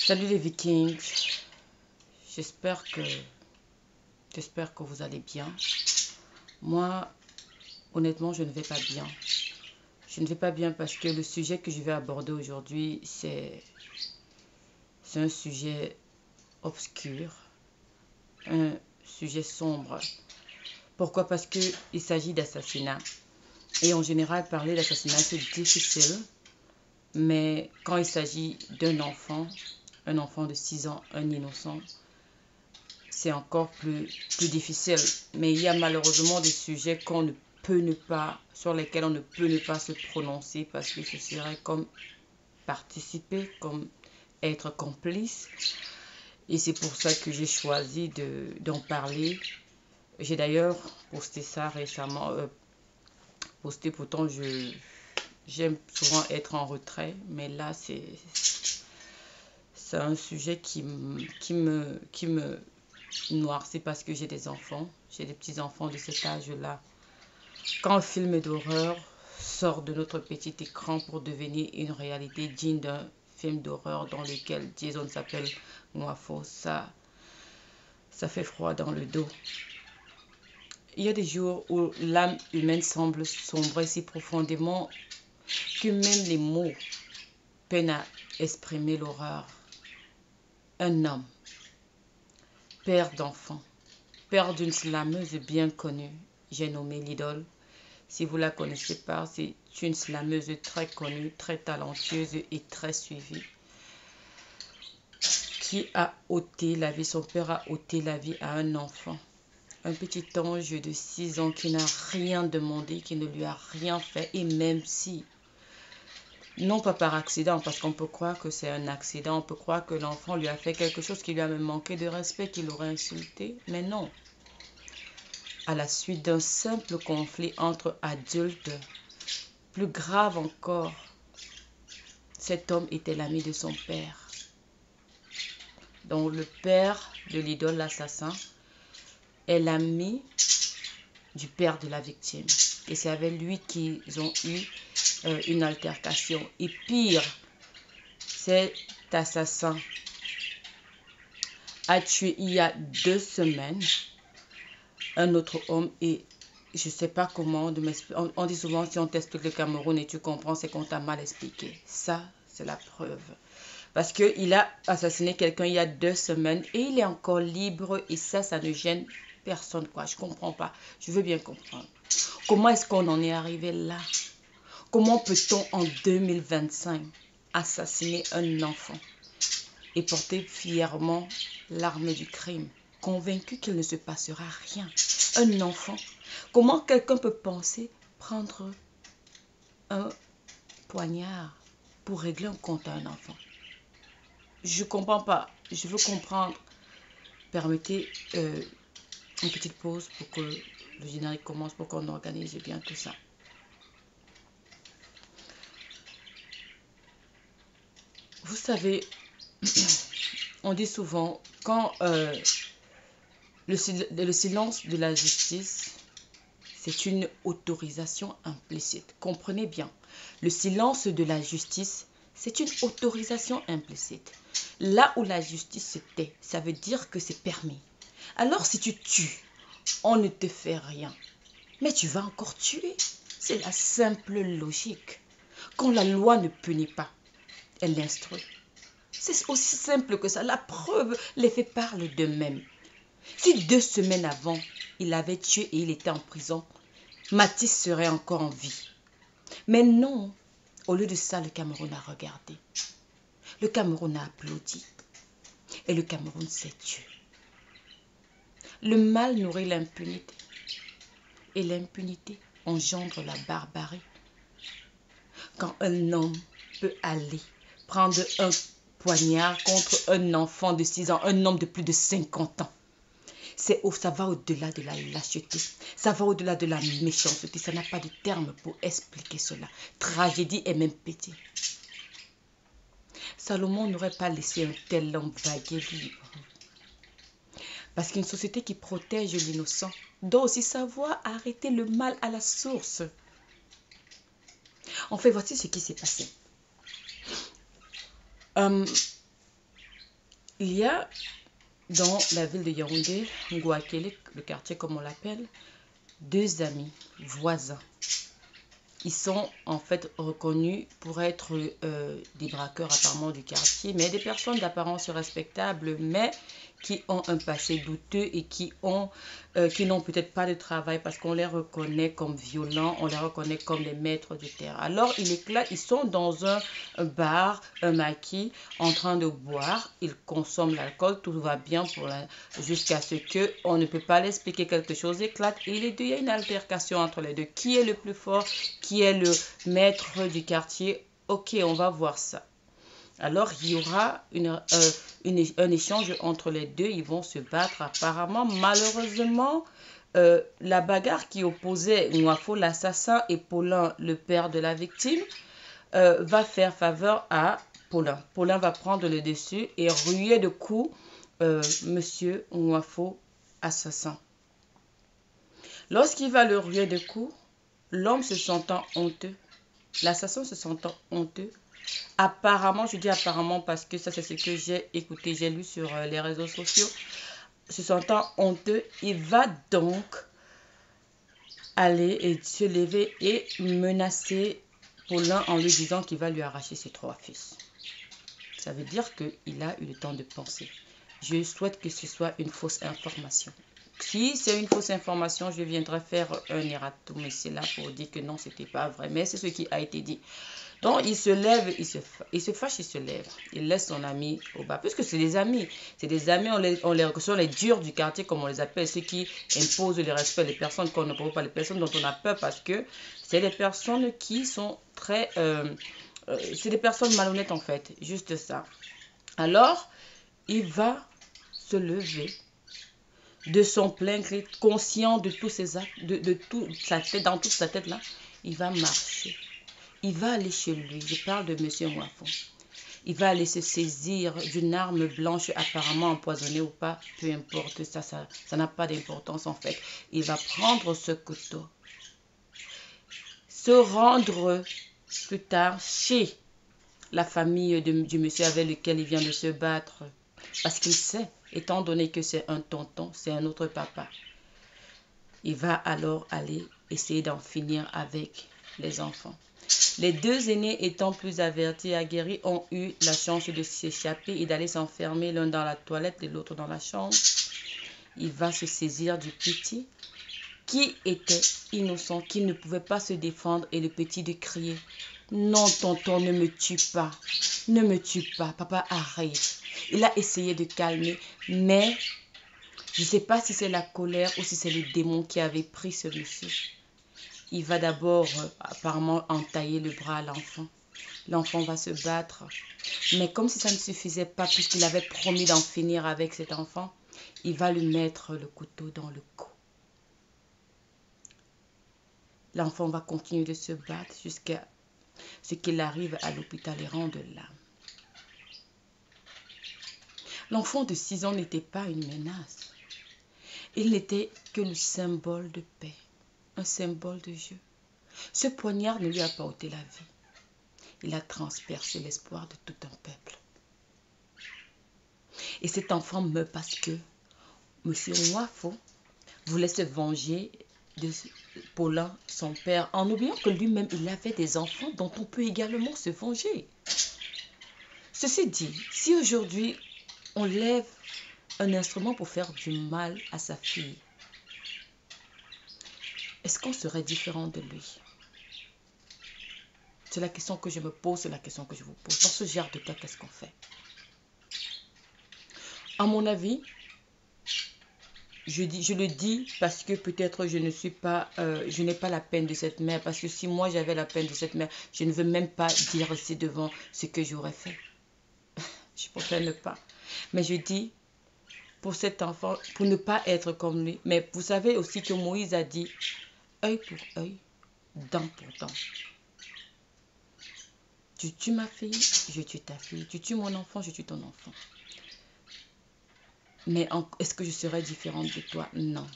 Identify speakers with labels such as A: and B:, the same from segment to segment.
A: Salut les Vikings, j'espère que vous allez bien. Moi, honnêtement, je ne vais pas bien. Je ne vais pas bien parce que le sujet que je vais aborder aujourd'hui, c'est un sujet obscur, un sujet sombre. Pourquoi? Parce qu'il s'agit d'assassinat. Et en général, parler d'assassinat, c'est difficile. Mais quand il s'agit d'un enfant, un enfant de 6 ans, un innocent, c'est encore plus difficile. Mais il y a malheureusement des sujets sur lesquels on ne peut ne pas se prononcer parce que ce serait comme participer, comme être complice. Et c'est pour ça que j'ai choisi d'en parler. J'ai d'ailleurs posté ça récemment. Pourtant, j'aime souvent être en retrait. Mais là, c'est un sujet qui me noirci parce que j'ai des enfants, j'ai des petits-enfants de cet âge-là. Quand un film d'horreur sort de notre petit écran pour devenir une réalité digne d'un film d'horreur dans lequel Jason s'appelle Moafo, ça fait froid dans le dos. Il y a des jours où l'âme humaine semble sombrer si profondément que même les mots peinent à exprimer l'horreur. Un homme, père d'enfants, père d'une slameuse bien connue, j'ai nommé l'idole. Si vous ne la connaissez pas, c'est une slameuse très connue, très talentueuse et très suivie. Qui a ôté la vie, son père a ôté la vie à un enfant. Un petit ange de 6 ans qui n'a rien demandé, qui ne lui a rien fait. Et même si, non pas par accident, parce qu'on peut croire que c'est un accident, on peut croire que l'enfant lui a fait quelque chose qui lui a même manqué de respect, qu'il l'aurait insulté, mais non. À la suite d'un simple conflit entre adultes, plus grave encore, cet homme était l'ami de son père. Donc le père de l'idole, l'assassin, est l'ami du père de la victime. Et c'est avec lui qu'ils ont eu une altercation. Et pire, cet assassin a tué il y a 2 semaines un autre homme. Et je ne sais pas comment, on dit souvent si on t'explique le Cameroun et tu comprends, c'est qu'on t'a mal expliqué. Ça, c'est la preuve. Parce qu'il a assassiné quelqu'un il y a 2 semaines et il est encore libre et ça ne gêne personne, quoi. Je ne comprends pas. Je veux bien comprendre. Comment est-ce qu'on en est arrivé là? Comment peut-on en 2025 assassiner un enfant et porter fièrement l'arme du crime, convaincu qu'il ne se passera rien? Un enfant. Comment quelqu'un peut penser prendre un poignard pour régler un compte à un enfant? Je ne comprends pas. Je veux comprendre. Permettez une petite pause pour que le générique commence, pour qu'on organise bien tout ça. Vous savez, on dit souvent, quand le silence de la justice, c'est une autorisation implicite. Comprenez bien, le silence de la justice, c'est une autorisation implicite. Là où la justice se tait, ça veut dire que c'est permis. Alors si tu tues, on ne te fait rien. Mais tu vas encore tuer. C'est la simple logique. Quand la loi ne punit pas, elle instruit. C'est aussi simple que ça. La preuve, les faits parlent d'eux-mêmes. Si 2 semaines avant, il avait tué et il était en prison, Mathis serait encore en vie. Mais non, au lieu de ça, le Cameroun a regardé. Le Cameroun a applaudi. Et le Cameroun s'est tué. Le mal nourrit l'impunité. Et l'impunité engendre la barbarie. Quand un homme peut aller prendre un poignard contre un enfant de 6 ans, un homme de plus de 50 ans, ça va au-delà de la lâcheté, ça va au-delà de la méchanceté, ça n'a pas de terme pour expliquer cela. Tragédie et même pitié. Salomon n'aurait pas laissé un tel homme vaguer libre. Parce qu'une société qui protège l'innocent doit aussi savoir arrêter le mal à la source. En fait, voici ce qui s'est passé. Il y a dans la ville de Yaoundé, Ngouakele, le quartier comme on l'appelle, deux amis voisins. Ils sont en fait reconnus pour être des braqueurs apparemment du quartier, mais des personnes d'apparence respectable, mais qui ont un passé douteux et qui n'ont peut-être pas de travail parce qu'on les reconnaît comme violents, on les reconnaît comme les maîtres du terre. Alors ils sont dans un bar, un maquis, en train de boire, ils consomment l'alcool, tout va bien jusqu'à ce que on ne peut pas l'expliquer, quelque chose éclate et il y a une altercation entre les deux. Qui est le plus fort? Qui est le maître du quartier? Ok, on va voir ça. Alors, il y aura un échange entre les deux. Ils vont se battre apparemment. Malheureusement, la bagarre qui opposait Nwafo, l'assassin, et Paulin, le père de la victime, va faire faveur à Paulin. Paulin va prendre le dessus et ruer de coups Monsieur Nwafo, assassin. Lorsqu'il va le ruer de coups, l'homme se sentant honteux, l'assassin se sentant honteux, apparemment, je dis apparemment parce que ça c'est ce que j'ai écouté, j'ai lu sur les réseaux sociaux, se sentant honteux, il va donc aller et se lever et menacer Paulin en lui disant qu'il va lui arracher ses 3 fils. Ça veut dire qu'il a eu le temps de penser. Je souhaite que ce soit une fausse information. Si c'est une fausse information, je viendrai faire un erratum, mais c'est là pour dire que non, c'était pas vrai. Mais c'est ce qui a été dit. Donc, il se lève, il se fâche, il se lève. Il laisse son ami au bas. Puisque c'est des amis. C'est des amis, on sont les durs du quartier, comme on les appelle. Ceux qui imposent le respect, les personnes qu'on ne provoque pas, les personnes dont on a peur parce que c'est des personnes qui sont très... c'est des personnes malhonnêtes en fait. Juste ça. Alors, il va se lever de son plein gré, conscient de tous ses actes, de toute sa tête, dans toute sa tête là, il va marcher. Il va aller chez lui, je parle de Monsieur Nwafo. Il va aller se saisir d'une arme blanche apparemment empoisonnée ou pas, peu importe, ça n'a pas d'importance en fait. Il va prendre ce couteau, se rendre plus tard chez la famille du monsieur avec lequel il vient de se battre. Parce qu'il sait, étant donné que c'est un tonton, c'est un autre papa. Il va alors aller essayer d'en finir avec les enfants. Les deux aînés étant plus avertis et aguerris ont eu la chance de s'échapper et d'aller s'enfermer l'un dans la toilette et l'autre dans la chambre. Il va se saisir du petit qui était innocent, qui ne pouvait pas se défendre et le petit de crier « Non, tonton, ne me tue pas, ne me tue pas, papa, arrête ». Il a essayé de calmer, mais je ne sais pas si c'est la colère ou si c'est le démon qui avait pris ce monsieur. Il va d'abord apparemment entailler le bras à l'enfant. L'enfant va se battre. Mais comme si ça ne suffisait pas, puisqu'il avait promis d'en finir avec cet enfant, il va lui mettre le couteau dans le cou. L'enfant va continuer de se battre jusqu'à ce qu'il arrive à l'hôpital errant de l'âme. L'enfant de 6 ans n'était pas une menace. Il n'était que le symbole de paix, un symbole de Dieu. Ce poignard ne lui a pas ôté la vie. Il a transpercé l'espoir de tout un peuple. Et cet enfant meurt parce que M. Nwafo voulait se venger de Paulin, son père, en oubliant que lui-même, il avait des enfants dont on peut également se venger. Ceci dit, si aujourd'hui, on lève un instrument pour faire du mal à sa fille, est-ce qu'on serait différent de lui? C'est la question que je me pose, c'est la question que je vous pose. Dans ce genre de cas, qu'est-ce qu'on fait? À mon avis, je le dis parce que peut-être je n'ai pas la peine de cette mère. Parce que si moi j'avais la peine de cette mère, je ne veux même pas dire ici devant ce que j'aurais fait. Je préfère ne pas. Mais je dis, pour cet enfant, pour ne pas être comme lui. Mais vous savez aussi que Moïse a dit, œil pour œil, dent pour dent. Tu tues ma fille, je tue ta fille. Tu tues mon enfant, je tue ton enfant. Mais est-ce que je serais différente de toi? Non.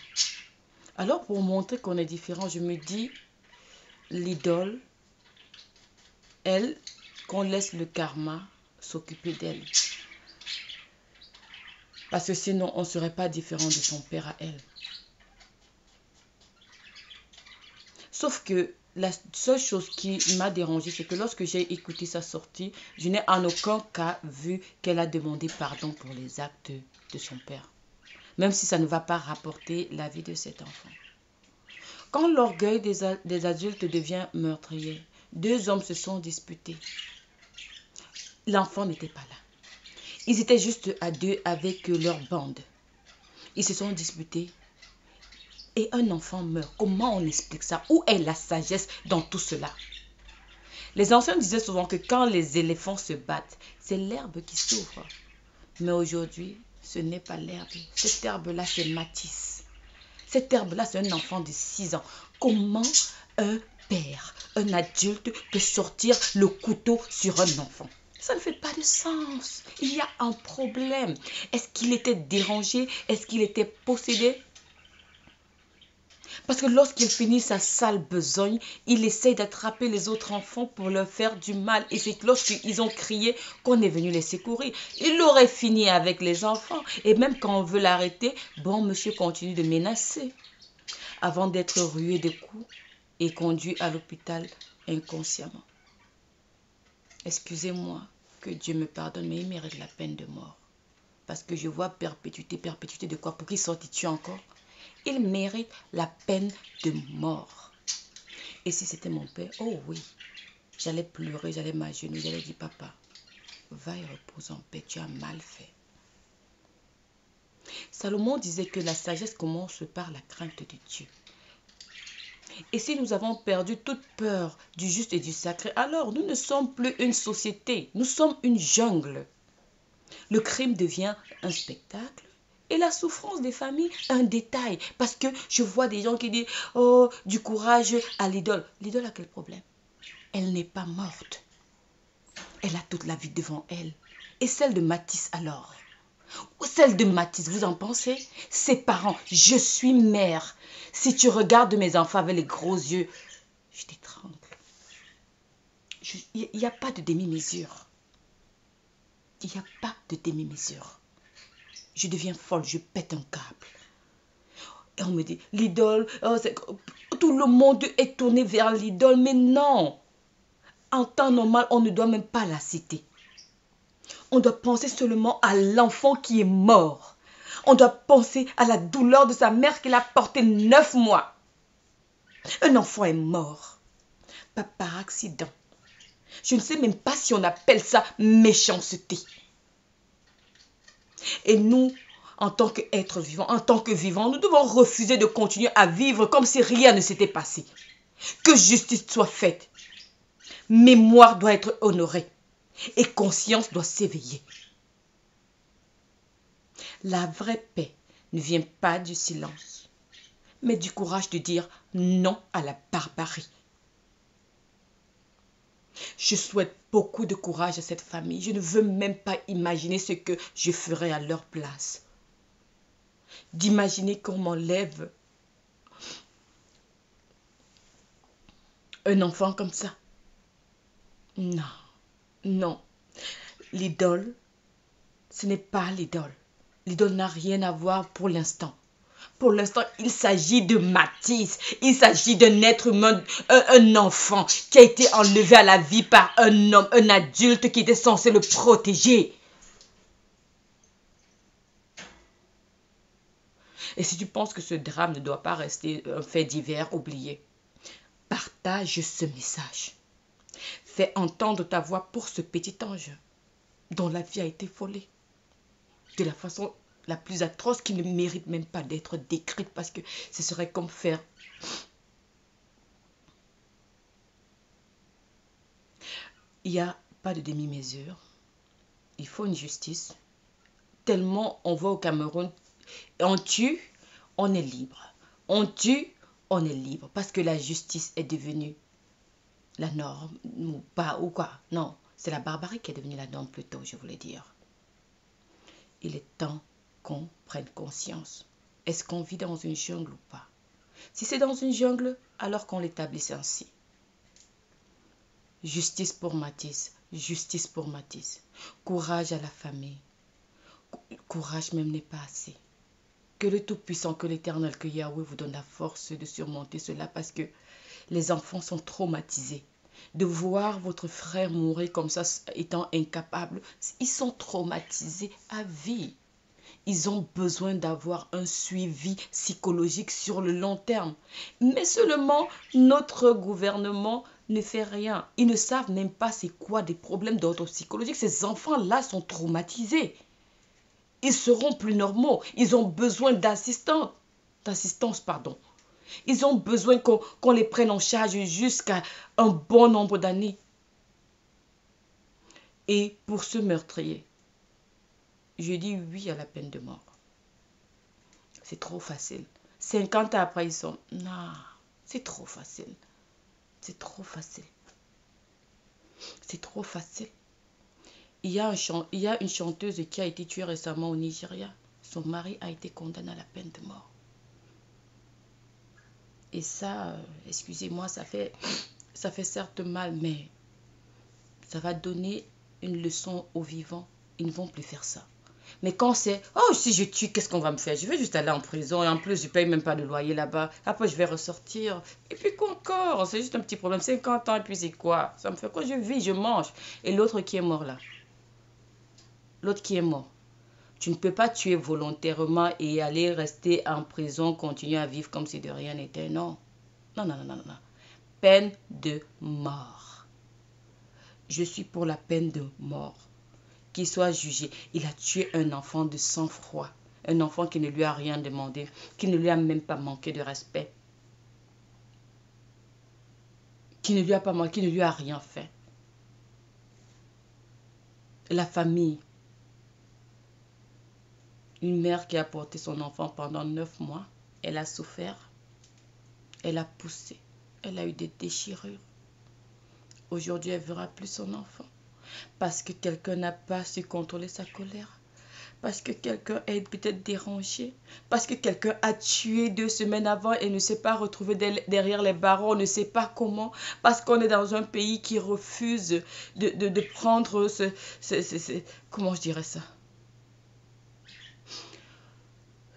A: Alors, pour montrer qu'on est différent, je me dis, l'idole, elle, qu'on laisse le karma s'occuper d'elle. Parce que sinon, on ne serait pas différent de son père à elle. Sauf que la seule chose qui m'a dérangée, c'est que lorsque j'ai écouté sa sortie, je n'ai en aucun cas vu qu'elle a demandé pardon pour les actes de son père. Même si ça ne va pas rapporter la vie de cet enfant. Quand l'orgueil des adultes devient meurtrier, deux hommes se sont disputés. L'enfant n'était pas là. Ils étaient juste à deux avec leur bande. Ils se sont disputés. Et un enfant meurt. Comment on explique ça? Où est la sagesse dans tout cela? Les anciens disaient souvent que quand les éléphants se battent, c'est l'herbe qui s'ouvre. Mais aujourd'hui, ce n'est pas l'herbe. Cette herbe-là, c'est Matisse. Cette herbe-là, c'est un enfant de 6 ans. Comment un père, un adulte peut sortir le couteau sur un enfant? Ça ne fait pas de sens. Il y a un problème. Est-ce qu'il était dérangé? Est-ce qu'il était possédé? Parce que lorsqu'il finit sa sale besogne, il essaye d'attraper les autres enfants pour leur faire du mal. Et c'est lorsqu'ils ont crié qu'on est venu les secourir. Il aurait fini avec les enfants. Et même quand on veut l'arrêter, bon monsieur continue de menacer. Avant d'être rué de coups et conduit à l'hôpital inconsciemment. Excusez-moi, que Dieu me pardonne, mais il mérite la peine de mort. Parce que je vois perpétuité de quoi? Pour qu'il sortit-tu encore? Il mérite la peine de mort. Et si c'était mon père, oh oui, j'allais pleurer, j'allais m'agenouiller, j'allais dire, papa, va et repose en paix, tu as mal fait. Salomon disait que la sagesse commence par la crainte de Dieu. Et si nous avons perdu toute peur du juste et du sacré, alors nous ne sommes plus une société, nous sommes une jungle. Le crime devient un spectacle. Et la souffrance des familles, un détail. Parce que je vois des gens qui disent, oh, du courage à l'idole. L'idole a quel problème? Elle n'est pas morte. Elle a toute la vie devant elle. Et celle de Matisse alors? Celle de Matisse, vous en pensez? Ses parents, je suis mère. Si tu regardes mes enfants avec les gros yeux, je t'étrangle. Il n'y a pas de demi-mesure. Il n'y a pas de demi-mesure. Je deviens folle, je pète un câble. Et on me dit, l'idole, oh, tout le monde est tourné vers l'idole. Mais non, en temps normal, on ne doit même pas la citer. On doit penser seulement à l'enfant qui est mort. On doit penser à la douleur de sa mère qui l'a porté 9 mois. Un enfant est mort, pas par accident. Je ne sais même pas si on appelle ça méchanceté. Et nous, en tant qu'êtres vivants, en tant que vivants, nous devons refuser de continuer à vivre comme si rien ne s'était passé. Que justice soit faite. Mémoire doit être honorée. Et conscience doit s'éveiller. La vraie paix ne vient pas du silence, mais du courage de dire non à la barbarie. Je souhaite beaucoup de courage à cette famille. Je ne veux même pas imaginer ce que je ferais à leur place. D'imaginer qu'on m'enlève un enfant comme ça. Non, non. L'idole, ce n'est pas l'idole. L'idole n'a rien à voir pour l'instant. Pour l'instant, il s'agit de Matisse. Il s'agit d'un être humain, un enfant qui a été enlevé à la vie par un homme, un adulte qui était censé le protéger. Et si tu penses que ce drame ne doit pas rester un fait divers, oublié, partage ce message. Fais entendre ta voix pour ce petit ange dont la vie a été volée. De la façon la plus atroce qui ne mérite même pas d'être décrite parce que ce serait comme faire... Il n'y a pas de demi-mesure. Il faut une justice. Tellement on va au Cameroun, on tue, on est libre. On tue, on est libre. Parce que la justice est devenue la norme ou pas, ou quoi. Non, c'est la barbarie qui est devenue la norme plutôt, je voulais dire. Il est temps qu'on prenne conscience. Est-ce qu'on vit dans une jungle ou pas? Si c'est dans une jungle, alors qu'on l'établisse ainsi. Justice pour Matisse. Justice pour Matisse. Courage à la famille. courage même n'est pas assez. Que le Tout-Puissant, que l'Éternel, que Yahweh vous donne la force de surmonter cela parce que les enfants sont traumatisés. De voir votre frère mourir comme ça, étant incapable, ils sont traumatisés à vie. Ils ont besoin d'avoir un suivi psychologique sur le long terme. Mais seulement notre gouvernement ne fait rien. Ils ne savent même pas c'est quoi des problèmes d'ordre psychologique. Ces enfants-là sont traumatisés. Ils seront plus normaux. Ils ont besoin d'assistance. Ils ont besoin qu'on les prenne en charge jusqu'à un bon nombre d'années. Et pour ce meurtrier, je dis oui à la peine de mort. C'est trop facile. 50 ans après, ils sont... Non, c'est trop facile. C'est trop facile. C'est trop facile. Il y a une chanteuse qui a été tuée récemment au Nigeria. Son mari a été condamné à la peine de mort. Et ça, excusez-moi, ça fait certes mal, mais ça va donner une leçon aux vivants. Ils ne vont plus faire ça. Mais quand c'est, oh, si je tue, qu'est-ce qu'on va me faire? Je vais juste aller en prison et en plus, je ne paye même pas de loyer là-bas. Après, je vais ressortir. Et puis quoi encore? C'est juste un petit problème. 50 ans et puis c'est quoi? Ça me fait quoi? Je vis, je mange. Et l'autre qui est mort là? L'autre qui est mort. Tu ne peux pas tuer volontairement et aller rester en prison, continuer à vivre comme si de rien n'était. Non. Non, non, non, non, non. Peine de mort. Je suis pour la peine de mort. Qu'il soit jugé. Il a tué un enfant de sang-froid. Un enfant qui ne lui a rien demandé. Qui ne lui a même pas manqué de respect. Qui ne lui a pas manqué, qui ne lui a rien fait. La famille. Une mère qui a porté son enfant pendant 9 mois. Elle a souffert. Elle a poussé. Elle a eu des déchirures. Aujourd'hui, elle ne verra plus son enfant. Parce que quelqu'un n'a pas su contrôler sa colère. Parce que quelqu'un est peut-être dérangé. Parce que quelqu'un a tué 2 semaines avant et ne s'est pas retrouvé derrière les barreaux. On ne sait pas comment. Parce qu'on est dans un pays qui refuse de prendre comment je dirais ça?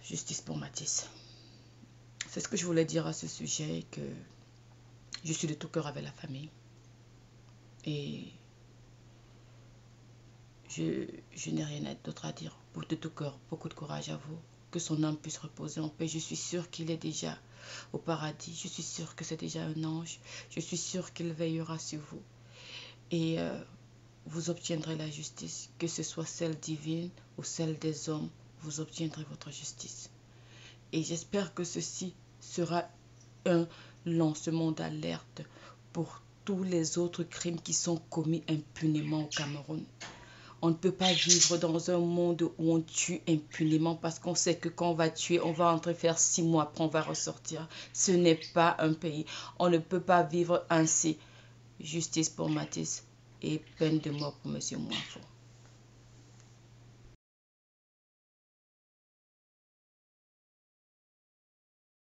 A: Justice pour Mathis. C'est ce que je voulais dire à ce sujet. Que je suis de tout cœur avec la famille. Et je n'ai rien d'autre à dire. Pour de tout cœur, beaucoup de courage à vous. Que son âme puisse reposer en paix. Je suis sûre qu'il est déjà au paradis. Je suis sûre que c'est déjà un ange. Je suis sûre qu'il veillera sur vous. Et vous obtiendrez la justice. Que ce soit celle divine ou celle des hommes. Vous obtiendrez votre justice. Et j'espère que ceci sera un lancement d'alerte pour tous les autres crimes qui sont commis impunément au Cameroun. On ne peut pas vivre dans un monde où on tue impunément parce qu'on sait que quand on va tuer, on va entrer faire 6 mois, après on va ressortir. Ce n'est pas un pays. On ne peut pas vivre ainsi. Justice pour Mathis et peine de mort pour M. Mouafo.